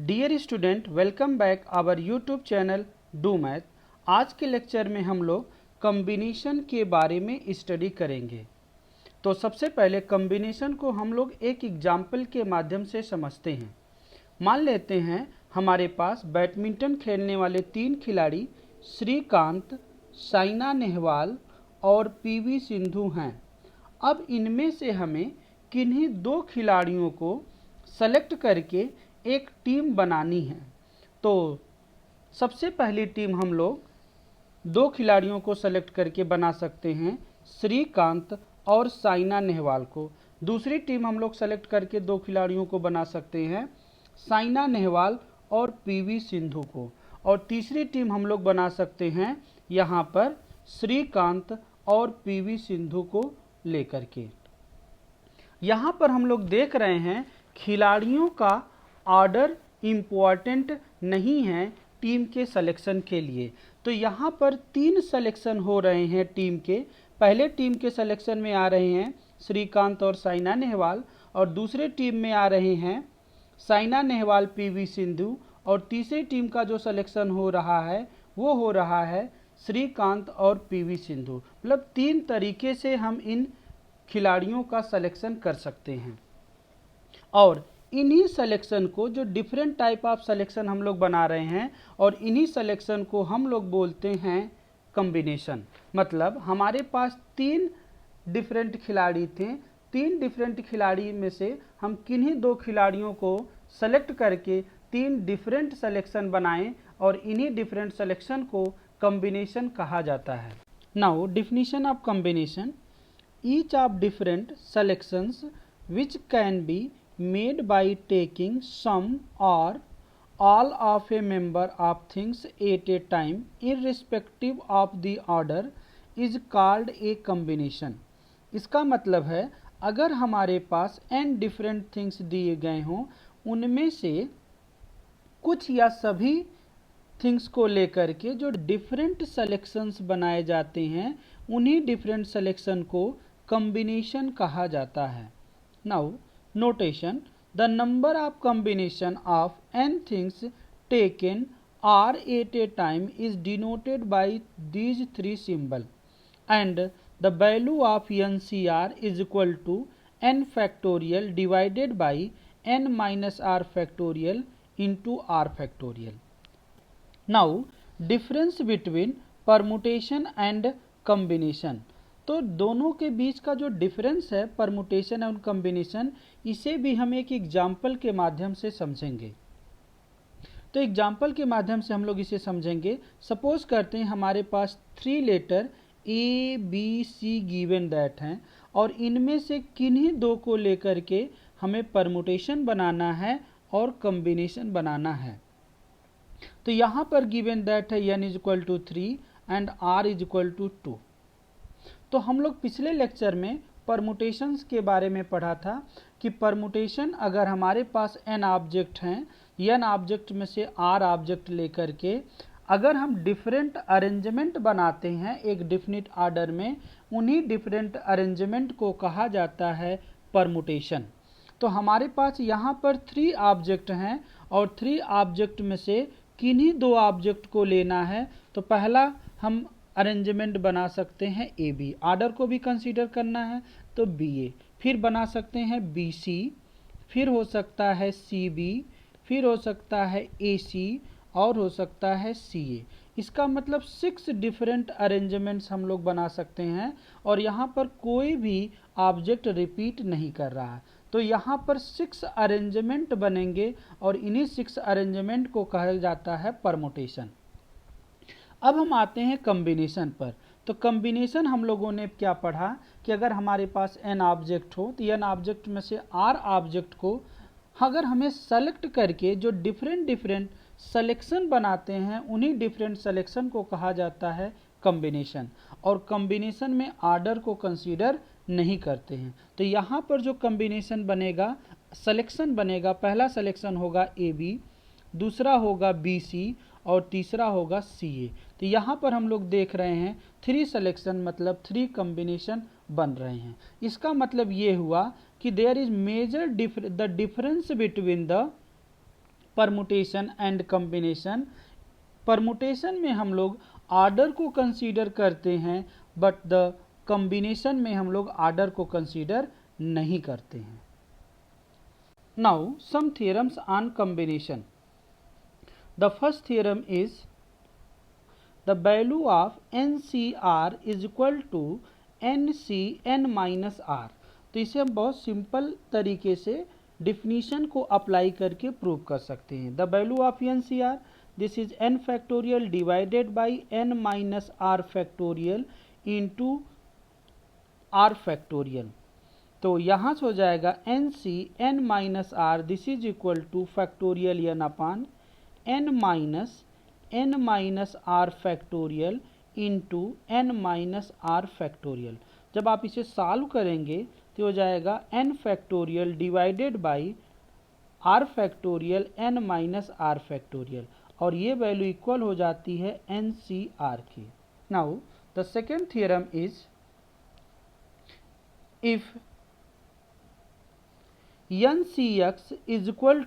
Dear student, welcome back our YouTube channel do math. आज के lecture में हम लोग कम्बिनेशन के बारे में स्टडी करेंगे। तो सबसे पहले कम्बिनेशन को हम लोग एक एग्जाम्पल के माध्यम से समझते हैं। मान लेते हैं हमारे पास बैडमिंटन खेलने वाले 3 खिलाड़ी श्रीकांत, साइना नेहवाल और पीवी सिंधु हैं। अब इनमें से हमें किन्हीं 2 खिलाड़ियों को सेलेक्ट करके एक टीम बनानी है। तो सबसे पहली टीम हम लोग 2 खिलाड़ियों को सेलेक्ट करके बना सकते हैं, श्रीकांत और साइना नेहवाल को। दूसरी टीम हम लोग सेलेक्ट करके 2 खिलाड़ियों को बना सकते हैं, साइना नेहवाल और पीवी सिंधु को। और तीसरी टीम हम लोग बना सकते हैं यहाँ पर श्रीकांत और पीवी सिंधु को लेकर के। यहाँ पर हम लोग देख रहे हैं खिलाड़ियों का ऑर्डर इम्पॉर्टेंट नहीं है टीम के सिलेक्शन के लिए। तो यहाँ पर 3 सिलेक्शन हो रहे हैं टीम के। पहले टीम के सिलेक्शन में आ रहे हैं श्रीकांत और साइना नेहवाल, और दूसरे टीम में आ रहे हैं साइना नेहवाल पीवी सिंधु, और तीसरी टीम का जो सिलेक्शन हो रहा है वो हो रहा है श्रीकांत और पीवी सिंधु। मतलब 3 तरीके से हम इन खिलाड़ियों का सिलेक्शन कर सकते हैं। और इन्हीं सिलेक्शन को, जो डिफरेंट टाइप ऑफ सिलेक्शन हम लोग बना रहे हैं, और इन्हीं सिलेक्शन को हम लोग बोलते हैं कॉम्बिनेशन। मतलब हमारे पास 3 डिफरेंट खिलाड़ी थे, 3 डिफरेंट खिलाड़ी में से हम किन्हीं 2 खिलाड़ियों को सेलेक्ट करके 3 डिफरेंट सिलेक्शन बनाएं, और इन्हीं डिफरेंट सिलेक्शन को कॉम्बिनेशन कहा जाता है। Now definition of combination: each of different selections which can be made by taking some or all of a member of things at a time irrespective of the order is called a combination। इसका मतलब है अगर हमारे पास n different things दिए गए हों, उनमें से कुछ या सभी थिंग्स को लेकर के जो डिफरेंट सेलेक्शंस बनाए जाते हैं, उन्हीं डिफरेंट सेलेक्शन को कॉम्बिनेशन कहा जाता है। Now, notation: the number of combination of n things taken or at a time is denoted by these 3 symbols, and the value of NCR is equal to n factorial divided by n minus r factorial into r factorial. Now, difference between permutation and combination। तो दोनों के बीच का जो difference है permutation और combination, इसे भी हम एक एग्जाम्पल के माध्यम से समझेंगे। तो एग्जाम्पल के माध्यम से हम लोग इसे समझेंगे। सपोज करते हैं हमारे पास 3 letter A B C given that हैं, और इनमें से किन्हीं 2 को लेकर के हमें परमुटेशन बनाना है और कॉम्बिनेशन बनाना है। तो यहाँ पर गिवन दैट है n is equal to 3 and r is equal to 2। तो हम लोग पिछले लेक्चर में परमुटेशंस के बारे में पढ़ा था कि परमुटेशन अगर हमारे पास n ऑब्जेक्ट हैं, n ऑब्जेक्ट में से r ऑब्जेक्ट लेकर के अगर हम डिफरेंट अरेंजमेंट बनाते हैं एक डिफिनिट ऑर्डर में, उन्हीं डिफरेंट अरेंजमेंट को कहा जाता है परमुटेशन। तो हमारे पास यहाँ पर 3 ऑब्जेक्ट हैं, और 3 ऑब्जेक्ट में से किन्हीं 2 ऑब्जेक्ट को लेना है। तो पहला हम अरेंजमेंट बना सकते हैं ए बी, ऑर्डर को भी कंसीडर करना है तो बी ए, फिर बना सकते हैं बी सी, फिर हो सकता है सी बी, फिर हो सकता है ए सी, और हो सकता है सी ए। इसका मतलब 6 डिफरेंट अरेंजमेंट्स हम लोग बना सकते हैं, और यहाँ पर कोई भी ऑब्जेक्ट रिपीट नहीं कर रहा है। तो यहाँ पर 6 अरेंजमेंट बनेंगे, और इन्हीं 6 अरेंजमेंट को कहा जाता है परमुटेशन। अब हम आते हैं कॉम्बिनेशन पर। तो कॉम्बिनेशन हम लोगों ने क्या पढ़ा कि अगर हमारे पास n ऑब्जेक्ट हो, तो n ऑब्जेक्ट में से r ऑब्जेक्ट को अगर हमें सेलेक्ट करके जो डिफरेंट सिलेक्शन बनाते हैं, उन्हीं डिफरेंट सिलेक्शन को कहा जाता है कॉम्बिनेशन। और कॉम्बिनेशन में ऑर्डर को कंसीडर नहीं करते हैं। तो यहाँ पर जो कॉम्बिनेशन बनेगा, सिलेक्शन बनेगा, पहला सिलेक्शन होगा ए बी, दूसरा होगा बी सी, और तीसरा होगा सी ए। तो यहाँ पर हम लोग देख रहे हैं 3 सिलेक्शन मतलब 3 कॉम्बिनेशन बन रहे हैं। इसका मतलब ये हुआ कि there is major the difference between the permutation and combination. Permutation में हम लोग आर्डर को कंसीडर करते हैं, बट द कम्बिनेशन में हम लोग आर्डर को कंसीडर नहीं करते हैं। Now some theorems on combination. The first theorem is the value of NCR is equal to NCN-R। तो इसे हम बहुत सिंपल तरीके से डिफिनीशन को अप्लाई करके प्रूव कर सकते हैं। The value of NCR, this is n factorial divided by n minus r factorial into r factorial. तो यहाँ से हो जाएगा NCN-R, this is equal two factorial n upon n minus r factorial into n minus r factorial. जब आप इसे solve करेंगे तो हो जाएगा n factorial divided by r factorial n minus r factorial, और ये वैल्यू इक्वल हो जाती है NCR की। Now the second theorem is if NCX is equal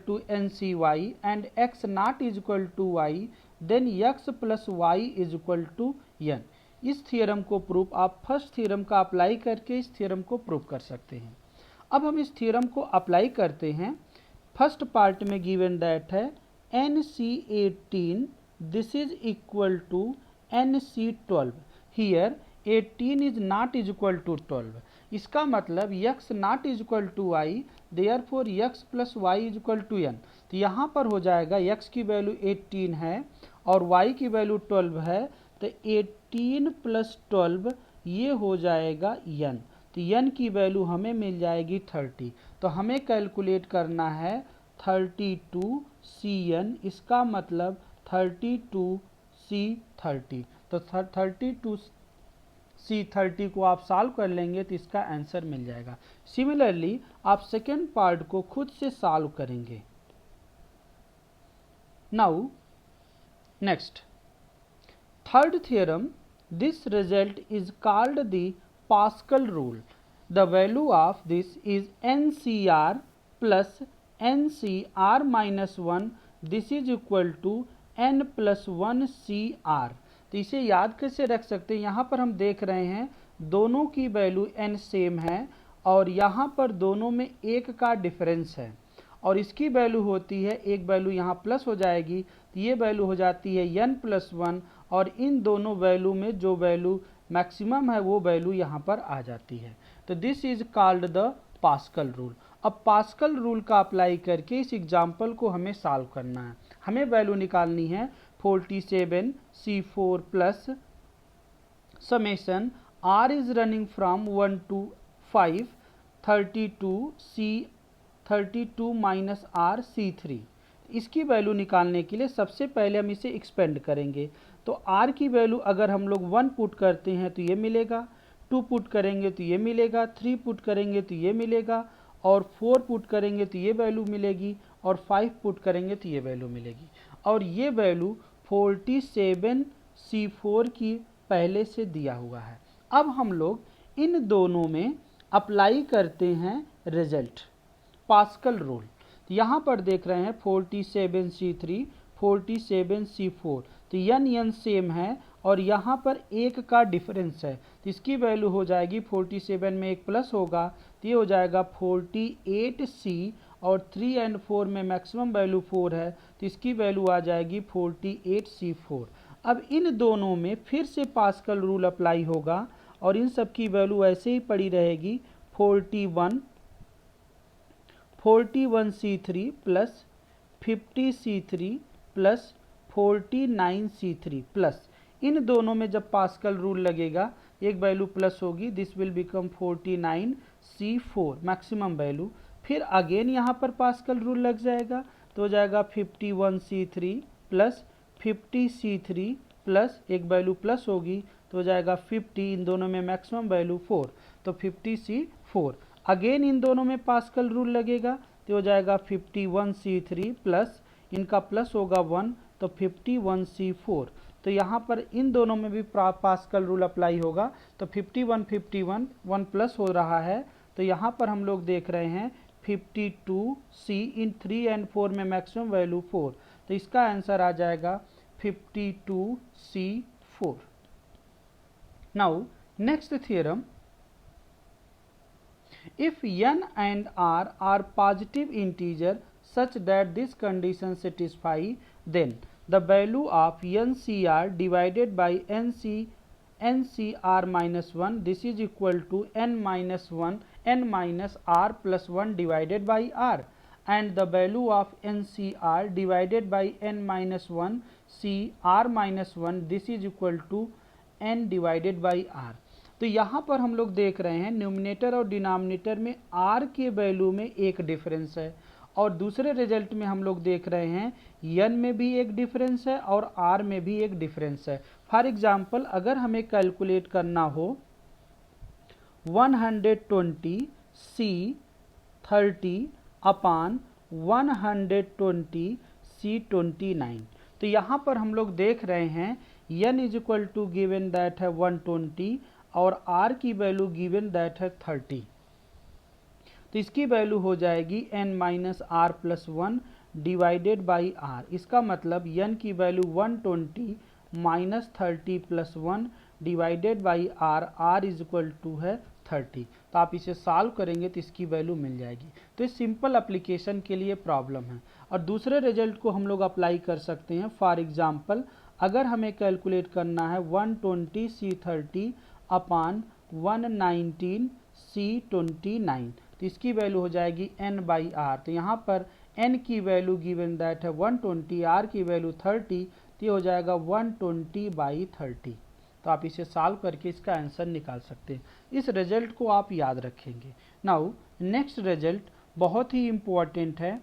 to NCY and X not is equal to Y, then X plus Y is equal to N। इस theorem को proof आप first theorem का apply करके इस theorem को proof कर सकते हैं। अब हम इस थियरम को अप्लाई करते हैं। फर्स्ट पार्ट में गिवन दैट है NC18 this is equal to NC12। Here 18 is not is equal to 12। इसका मतलब x not is equal to y, therefore x plus y is equal to n। तो यहाँ पर हो जाएगा x की वैल्यू 18 है और y की वैल्यू 12 है, तो 18 प्लस 12 ये हो जाएगा n। तो n की वैल्यू हमें मिल जाएगी 30। तो हमें कैलकुलेट करना है 32Cn, इसका मतलब 32C30। तो 32C30 को आप सॉल्व कर लेंगे तो इसका आंसर मिल जाएगा। सिमिलरली आप सेकेंड पार्ट को खुद से सॉल्व करेंगे। Now next third theorem, this result is called the Pascal rule. The value of this is NCR plus NCR minus 1, this is equal to n plus 1 CR। तो इसे याद कैसे रख सकते हैं, यहाँ पर हम देख रहे हैं दोनों की वैल्यू n सेम है और यहाँ पर दोनों में एक का डिफरेंस है, और इसकी वैल्यू होती है, एक वैल्यू यहाँ प्लस हो जाएगी तो ये वैल्यू हो जाती है n प्लस 1, और इन दोनों वैल्यू में जो वैल्यू मैक्सिमम है वो वैल्यू यहाँ पर आ जाती है। तो this is called the Pascal rule. अब पास्कल रूल का अप्लाई करके इस एग्जाम्पल को हमें सॉल्व करना है। हमें वैल्यू निकालनी है 47C4 plus summation r is running from 1 to 5 32 minus r C3। इसकी वैल्यू निकालने के लिए सबसे पहले हम इसे एक्सपेंड करेंगे। तो r की वैल्यू अगर हम लोग 1 पुट करते हैं तो ये मिलेगा, 2 पुट करेंगे तो ये मिलेगा, 3 पुट करेंगे तो ये मिलेगा, और 4 पुट करेंगे तो ये वैल्यू मिलेगी, और 5 पुट करेंगे तो ये वैल्यू मिलेगी। और ये वैल्यू 47C4 की पहले से दिया हुआ है। अब हम लोग इन दोनों में अप्लाई करते हैं रिजल्ट पास्कल रूल। यहाँ पर देख रहे हैं 47C3 47C4, तो n सेम है और यहाँ पर एक का डिफरेंस है, तो इसकी वैल्यू हो जाएगी 47 में एक प्लस होगा तो ये हो जाएगा 48C, और 3 और 4 में मैक्सिमम वैल्यू 4 है तो इसकी वैल्यू आ जाएगी 48C4। अब इन दोनों में फिर से पास्कल रूल अप्लाई होगा और इन सब की वैल्यू ऐसे ही पड़ी रहेगी 41C3 plus 50C3 plus 49C3 plus, इन दोनों में जब पास्कल रूल लगेगा एक वैल्यू प्लस होगी, this will become 49C4 maximum value. फिर अगेन यहाँ पर पास्कल रूल लग जाएगा तो हो जाएगा 51C3 प्लस 50C3 प्लस एक वैल्यू प्लस होगी तो हो जाएगा 50, इन दोनों में मैक्सिमम वैल्यू 4 तो 50C4। अगेन इन दोनों में पास्कल रूल लगेगा तो हो जाएगा 51C3 प्लस इनका प्लस होगा 1 तो 51C4। तो यहाँ पर इन दोनों में भी पास्कल रूल अप्लाई होगा तो 51 1 प्लस हो रहा है, तो यहाँ पर हम लोग देख रहे हैं 52C, इन 3 and 4 में मैक्सिमम वैल्यू 4, तो इसका आंसर आ जाएगा 52C4। Now next theorem, if n and r are positive integer such that this condition satisfy, then the value of ncr divided by ncr minus 1, this is equal to n minus r plus 1 divided by r, and the value of ncr divided by n minus 1 cr minus 1, this is equal to n divided by r। तो यहाँ पर हम लोग देख रहे हैं numerator और denominator में r के वैल्यू में एक डिफरेंस है, और दूसरे रिजल्ट में हम लोग देख रहे हैं n में भी एक डिफरेंस है और r में भी एक डिफरेंस है। फॉर एग्जांपल, अगर हमें कैलकुलेट करना हो 120C30 अपान 120C29, तो यहाँ पर हम लोग देख रहे हैं n is equal to given that है 120 और r की वैल्यू गिवन दैट है 30, तो इसकी वैल्यू हो जाएगी n minus R plus 1 divided by r। इसका मतलब n की value 120 minus 30 plus 1 divided by r, r is equal to है 30। तो आप इसे सॉल्व करेंगे तो इसकी वैल्यू मिल जाएगी। तो ये सिंपल एप्लीकेशन के लिए प्रॉब्लम है, और दूसरे रिजल्ट को हम लोग अप्लाई कर सकते हैं। फॉर एग्जांपल, अगर हमें कैलकुलेट करना है 120C30 अपान 119C29, तो इसकी वैल्यू हो जाएगी n बाई आर। तो यहाँ पर n की वैल्यू गिवन दैट है 120, r की वैल्यू 30, तो ये हो जाएगा 120/30। तो आप इसे सॉल्व करके इसका आंसर निकाल सकते हैं। इस रिजल्ट को आप याद रखेंगे। नाउ नेक्स्ट रिजल्ट बहुत ही इम्पोर्टेंट है।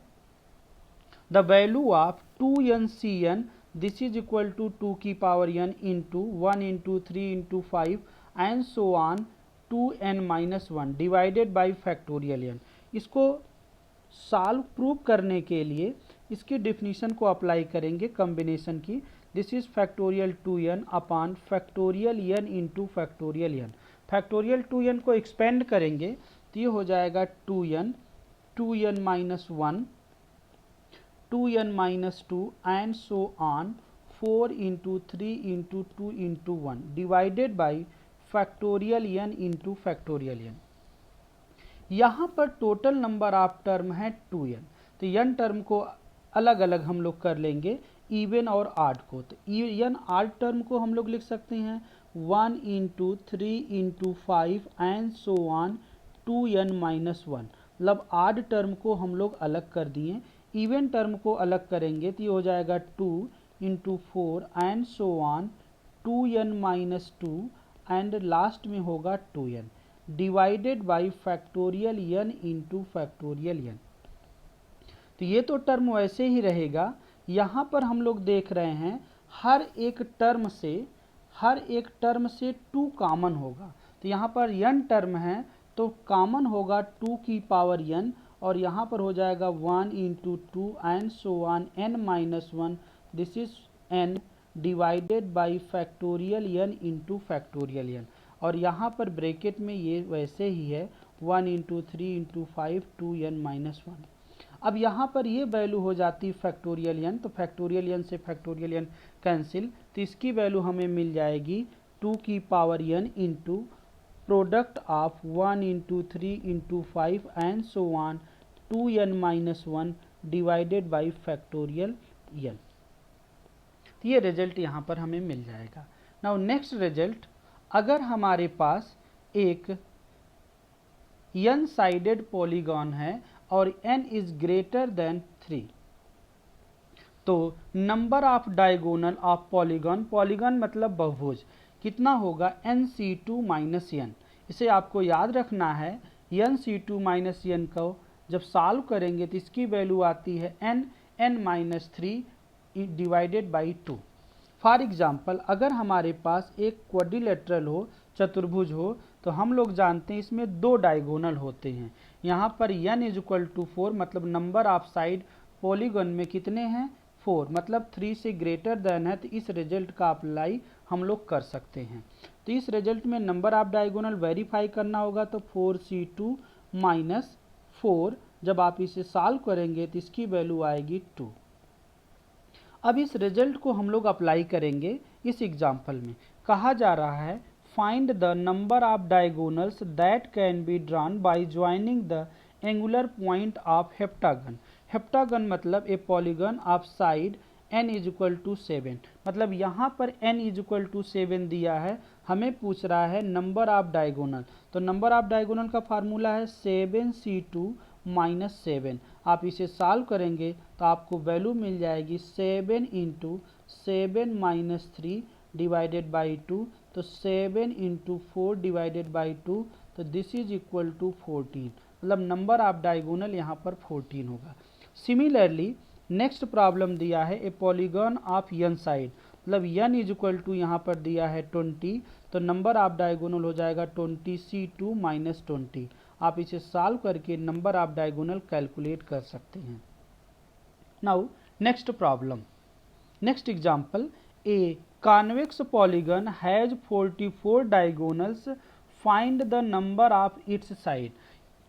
The value of 2nCn, this is equal to 2 की power n into 1 into 3 into 5 and so on 2n-1 divided by factorial n। इसको सॉल्व प्रूव करने के लिए इसकी डिफिनीशन को अप्लाई करेंगे कॉम्बिनेशन की। This is factorial 2n upon factorial n into factorial n। Factorial 2n को एक्सपेंड करेंगे तो ये हो जाएगा 2n, 2n minus 1, 2n minus 2 and so on 4 into 3 into 2 into 1 divided by factorial n into factorial n। यहाँ पर total number of term है 2n, तो n टर्म को अलग अलग हम लोग कर लेंगे, इवन और ऑड को। तो n ऑड टर्म को हम लोग लिख सकते हैं 1 into 3 into 5 and so on 2n-1। मतलब ऑड टर्म को हम लोग अलग कर दिए, इवन टर्म को अलग करेंगे तो ये हो जाएगा 2 into 4 and so on 2n-2 and last में होगा 2n divided by factorial n into factorial n। तो ये तो टर्म वैसे ही रहेगा। यहाँ पर हम लोग देख रहे हैं हर एक टर्म से 2 कॉमन होगा। तो यहाँ पर n टर्म है तो कॉमन होगा 2 की पावर n, और यहाँ पर हो जाएगा 1 into 2 and so on n-1, this is n divided by factorial n into factorial n। और यहाँ पर ब्रैकेट में ये वैसे ही है 1 इंटू 3 इंटू 5 2n-1। अब यहाँ पर ये वैल्यू हो जाती है फैक्टोरियल n, तो फैक्टोरियल n से फैक्टोरियल n कैंसिल, तो इसकी वैल्यू हमें मिल जाएगी 2 की power n into product of 1 into 3 into 5 and so on 2n-1 divided by factorial n। ये रिजल्ट यहाँ पर हमें मिल जाएगा। नाउ नेक्स्ट रिजल्ट, अगर हमारे पास एक n साइडेड पॉलीगॉन है और n इज ग्रेटर देन 3, तो number of diagonal of polygon, polygon मतलब बहुभुज, कितना होगा nc2 माइनस n। इसे आपको याद रखना है, nc2 माइनस n को जब सॉल्व करेंगे तो इसकी वैल्यू आती है n-3 divided by 2। For example, अगर हमारे पास एक क्वाड्रिलेटरल हो, चतुर्भुज हो, तो हम लोग जानते हैं इसमें 2 डायगोनल होते हैं। यहाँ पर n इज इक्वल टू 4, मतलब नंबर ऑफ साइड पॉलीगॉन में कितने हैं 4, मतलब 3 से ग्रेटर देन है, तो इस रिजल्ट का अप्लाई हम लोग कर सकते हैं। तो इस रिजल्ट में नंबर ऑफ डायगोनल वेरीफाई करना होगा, तो 4c2 माइनस 4 जब आप इसे सॉल्व करेंगे तो इसकी वैल्यू आएगी 2। अब इस रिजल्ट को हम लोग अप्लाई करेंगे इस एग्जाम्पल में। कहा जा रहा है find the number of diagonals that can be drawn by joining the angular point of heptagon. Heptagon मतलब a polygon of side n is equal to 7। मतलब यहाँ पर n इज इक्वल टू 7 दिया है, हमें पूछ रहा है नंबर ऑफ डायगोनल। तो नंबर ऑफ डायगोनल का फार्मूला है 7c2 माइनस 7। आप इसे सॉल्व करेंगे तो आपको वैल्यू मिल जाएगी 7 इंटू 7 माइनस 3 डिवाइडेड बाई 2। तो 7 इंटू 4 डिवाइडेड बाई 2, तो दिस इज इक्वल टू 14। मतलब नंबर ऑफ डायगोनल यहाँ पर 14 होगा। सिमिलरली नेक्स्ट प्रॉब्लम दिया है ए पॉलीगन ऑफ n साइड। मतलब n इज इक्वल टू यहाँ पर दिया है 20, तो नंबर ऑफ डायगोनल हो जाएगा 20c2 माइनस 20। आप इसे सॉल्व करके नंबर ऑफ डायगोनल कैलकुलेट कर सकते हैं। Now next problem, next example, a convex polygon has 44 diagonals, find the number of its side.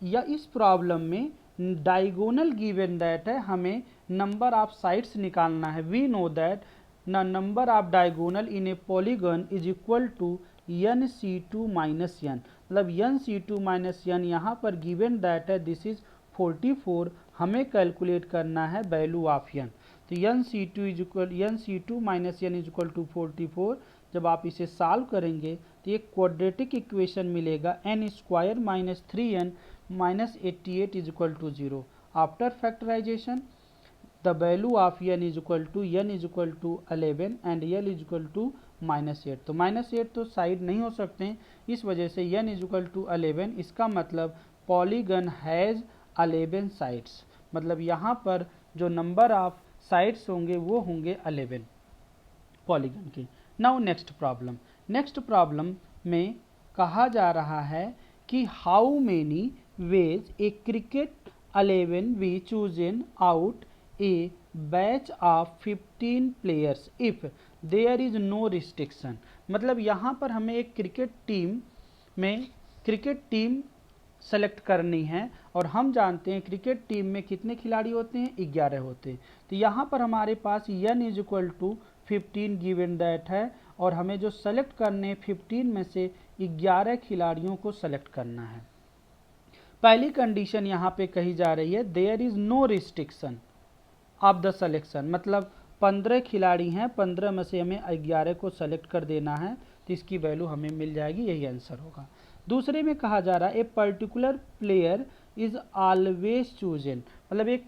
या इस प्रॉब्लम में डायगोनल गिवन दैट है, हमें नंबर ऑफ साइड्स निकालना है। We know that the number of diagonal in a polygon is equal to nc2 minus n। मतलब nc2 minus n यहाँ पर गिवन दैट है दिस इज 44। हमें कैलकुलेट करना है वैल्यू ऑफ n। तो nc2 minus n is equal to 44। जब आप इसे सॉल्व करेंगे तो एक क्वाड्रेटिक इक्वेशन मिलेगा n square minus 3n minus 88 is equal to 0। After factorisation the value of n is equal to 11 and l is equal to -8। तो -8 तो side नहीं हो सकते हैं, इस वजह से n इज इक्वल टू 11। इसका मतलब पॉलीगन हैज़ 11 साइड्स। मतलब यहाँ पर जो नंबर ऑफ साइड्स होंगे वो होंगे 11 पॉलीगन की। Now next problem, next problem में कहा जा रहा है कि how many ways a cricket 11 we chosen out a batch of 15 players if there is no restriction. मतलब यहाँ पर हमें एक क्रिकेट टीम सेलेक्ट करनी है और हम जानते हैं क्रिकेट टीम में कितने खिलाड़ी होते हैं, 11 होते हैं। तो यहाँ पर हमारे पास n is equal to 15 given that है और हमें जो सेलेक्ट करने 15 में से 11 खिलाड़ियों को सेलेक्ट करना है। पहली कंडीशन यहाँ पे कही जा रही है there is no restriction of the selection. मतलब 15 खिलाड़ी हैं, 15 में से हमें 11 को सेलेक्ट कर देना है, तो इसकी वैल्यू हमें मिल जाएगी, यही आंसर होगा। दूसरे में कहा जा रहा है a particular player is always chosen. मतलब एक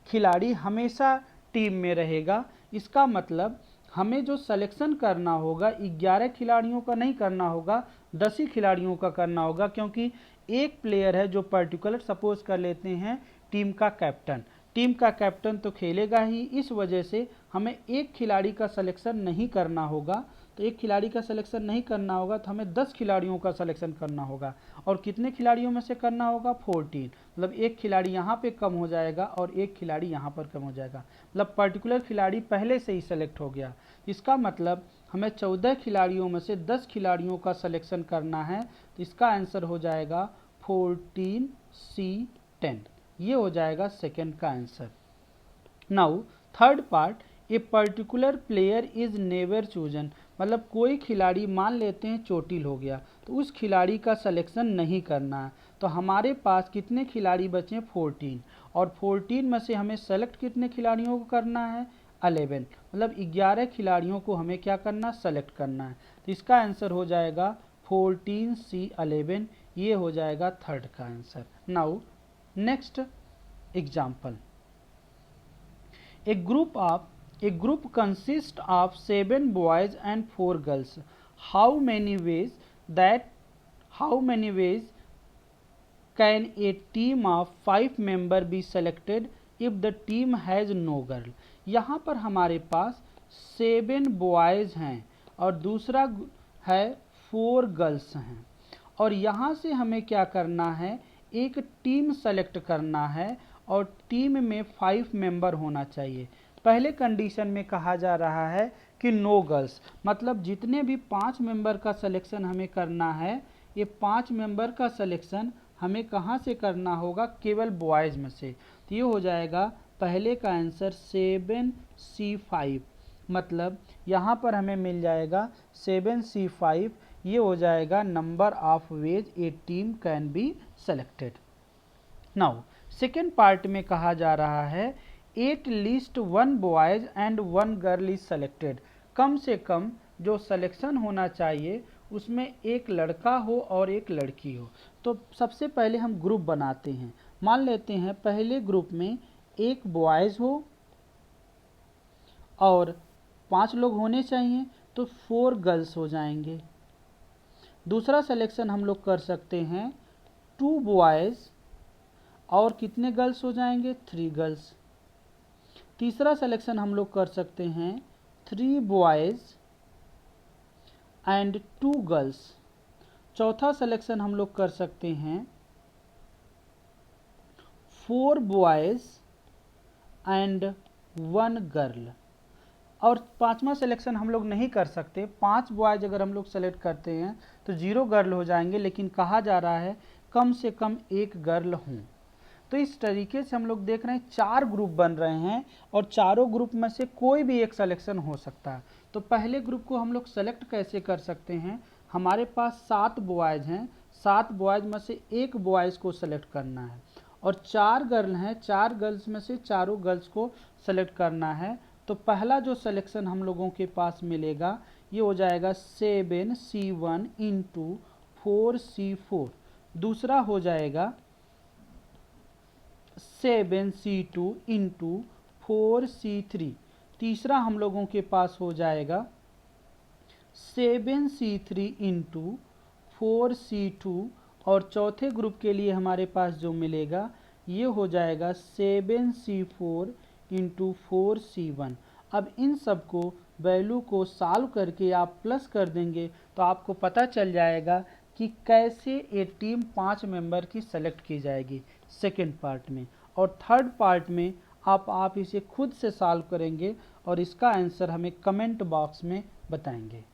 खिलाड़ी हमेशा टीम में रहेगा। इसका मतलब हमें जो सिलेक्शन करना होगा 11 खिलाड़ियों का नहीं करना होगा, 10 ही खिलाड़ियों का करना होगा, क्योंकि एक प्लेयर है जो पर्टिकुलर, सपोज कर लेते हैं टीम का कैप्टन, टीम का कैप्टन तो खेलेगा ही, इस वजह से हमें एक खिलाड़ी का सिलेक्शन नहीं करना होगा। तो एक खिलाड़ी का सिलेक्शन नहीं करना होगा तो हमें 10 खिलाड़ियों का सिलेक्शन करना होगा। और कितने खिलाड़ियों में से करना होगा, 14। मतलब एक खिलाड़ी यहाँ पे कम हो जाएगा और एक खिलाड़ी यहाँ पर कम हो जाएगा। मतलब पर्टिकुलर खिलाड़ी पहले से ही सेलेक्ट हो गया। इसका मतलब हमें 14 खिलाड़ियों में से 10 खिलाड़ियों का सिलेक्शन करना है। तो इसका आंसर हो जाएगा 14C10। ये हो जाएगा सेकेंड का answer. Now third part, a particular player is never chosen. मतलब कोई खिलाड़ी मान लेते हैं चोटिल हो गया तो उस खिलाड़ी का सिलेक्शन नहीं करना है। तो हमारे पास कितने खिलाड़ी बचे, 14। और 14 में से हमें सेलेक्ट कितने खिलाड़ियों को करना है, 11। मतलब 11 खिलाड़ियों को हमें क्या करना, सेलेक्ट करना है। तो इसका आंसर हो जाएगा 14C11। ये हो जाएगा थर्ड का answer. Now next example, a group consists of 7 boys and 4 girls. How many ways can a team of 5 member be selected if the team has no girl? यहाँ पर हमारे पास 7 बॉयज़ हैं और दूसरा है 4 गर्ल्स हैं। और यहाँ से हमें क्या करना है, एक टीम सेलेक्ट करना है और टीम में 5 मेंबर होना चाहिए। पहले कंडीशन में कहा जा रहा है कि नो गर्ल्स। मतलब जितने भी 5 मेंबर का सिलेक्शन हमें करना है, ये 5 मेंबर का सिलेक्शन हमें कहाँ से करना होगा, केवल बॉयज़ में से। तो ये हो जाएगा पहले का आंसर 7C5, मतलब यहाँ पर हमें मिल जाएगा 7C5। ये हो जाएगा number of ways a team can be selected. Now second part में कहा जा रहा है at least 1 boys and 1 girl is selected. कम से कम जो सिलेक्शन होना चाहिए उसमें एक लड़का हो और एक लड़की हो। तो सबसे पहले हम ग्रुप बनाते हैं। मान लेते हैं पहले ग्रुप में एक बॉयज़ हो और 5 लोग होने चाहिए, तो 4 गर्ल्स हो जाएंगे। दूसरा सिलेक्शन हम लोग कर सकते हैं 2 बॉयज़ और कितने गर्ल्स हो जाएंगे, 3 गर्ल्स। तीसरा सिलेक्शन हम लोग कर सकते हैं 3 बॉयज़ एंड 2 गर्ल्स। चौथा सिलेक्शन हम लोग कर सकते हैं 4 बॉयज़ एंड 1 गर्ल। और पांचवा सिलेक्शन हम लोग नहीं कर सकते। 5 बॉयज़ अगर हम लोग सेलेक्ट करते हैं तो 0 गर्ल हो जाएंगे, लेकिन कहा जा रहा है कम से कम 1 गर्ल हों। तो इस तरीके से हम लोग देख रहे हैं 4 ग्रुप बन रहे हैं और चारों ग्रुप में से कोई भी एक सिलेक्शन हो सकता है। तो पहले ग्रुप को हम लोग सेलेक्ट कैसे कर सकते हैं, हमारे पास 7 बॉयज़ हैं, 7 बॉयज़ में से एक बॉयज़ को सेलेक्ट करना है और 4 गर्ल हैं, 4 गर्ल्स में से चारों गर्ल्स को सेलेक्ट करना है। तो पहला जो सिलेक्शन हम लोगों के पास मिलेगा ये हो जाएगा 7C1 इंटू 4C4। दूसरा हो जाएगा 7C2 इंटू 4C3। तीसरा हम लोगों के पास हो जाएगा 7C3 इंटू 4C2। और चौथे ग्रुप के लिए हमारे पास जो मिलेगा ये हो जाएगा 7C4 इंटू 4C1। अब इन सब को वैल्यू को सॉल्व करके आप प्लस कर देंगे तो आपको पता चल जाएगा कि कैसे ये टीम 5 मेंबर की सेलेक्ट की जाएगी सेकेंड पार्ट में। और थर्ड पार्ट में आप इसे खुद से सॉल्व करेंगे और इसका आंसर हमें कमेंट बॉक्स में बताएंगे।